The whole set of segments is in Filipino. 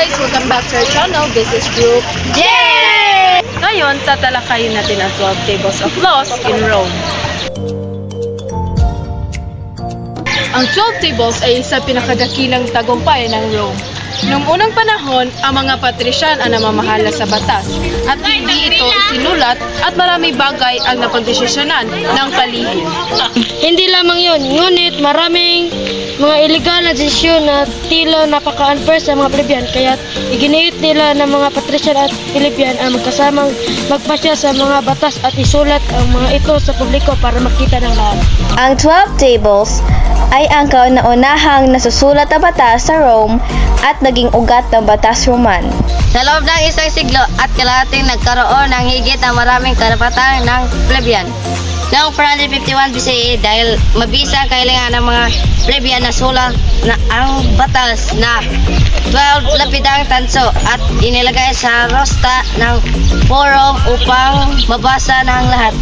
guys! Welcome back to our channel. This is Group J! Ngayon, tatalakayin natin ang 12 tables of laws in Rome. Ang 12 tables ay isa pinakadakilang tagumpay ng Rome. Noong unang panahon, ang mga patrisyan ang namamahala sa batas at hindi ito isinulat at marami bagay ang napagdesisyonan ng kalihim. Hindi lamang yun, ngunit maraming mga illegal na desisyon na tila napaka-unfair sa mga plebyan, kaya iginihit nila ng mga patrisyan at plebyan ang magkasamang magpasya sa mga batas at isulat ang mga ito sa publiko para makita ng lahat. Ang 12 tables ay ang kauna-unahang nasusulat na batas sa Rome at naging ugat ng batas Roman. Sa loob ng isang siglo at kalahating nagkaroon ng higit na maraming karapatan ng plebyan. Noong 451 BCE, dahil mabisa ang kahilingan ng mga plebyan na sulat na ang batas na 12 lapidang tanso at inilagay sa rosta ng forum upang mabasa ng lahat.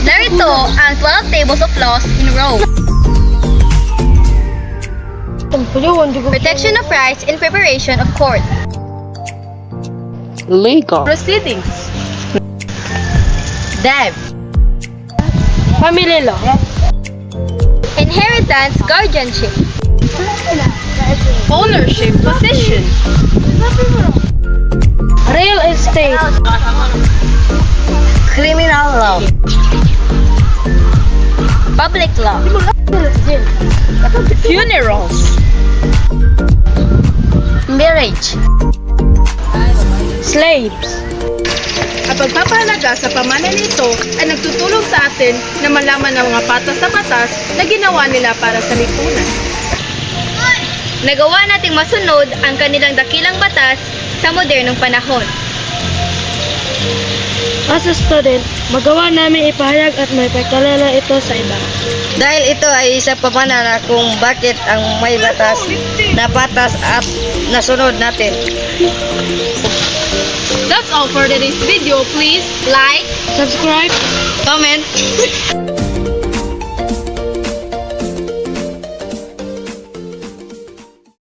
Narito ang 12 tables of laws in Rome. Protection of rights in preparation of court. Legal proceedings. Debt. Family law, Inheritance, guardianship. Ownership position. real estate, Criminal law. Public law. Funerals. Marriage. slaves, Ang pagpapahalaga sa pamananito ay nagtutulong sa atin na malaman ang mga patas na batas na ginawa nila para sa lipunan. Nagawa nating masunod ang kanilang dakilang batas sa modernong panahon. as a student, magawa namin ipahayag at may pagkalala ito sa iba. Dahil ito ay isa pamana kung bakit ang may batas na patas at nasunod natin. That's all for today's video. Please like, Subscribe, Comment.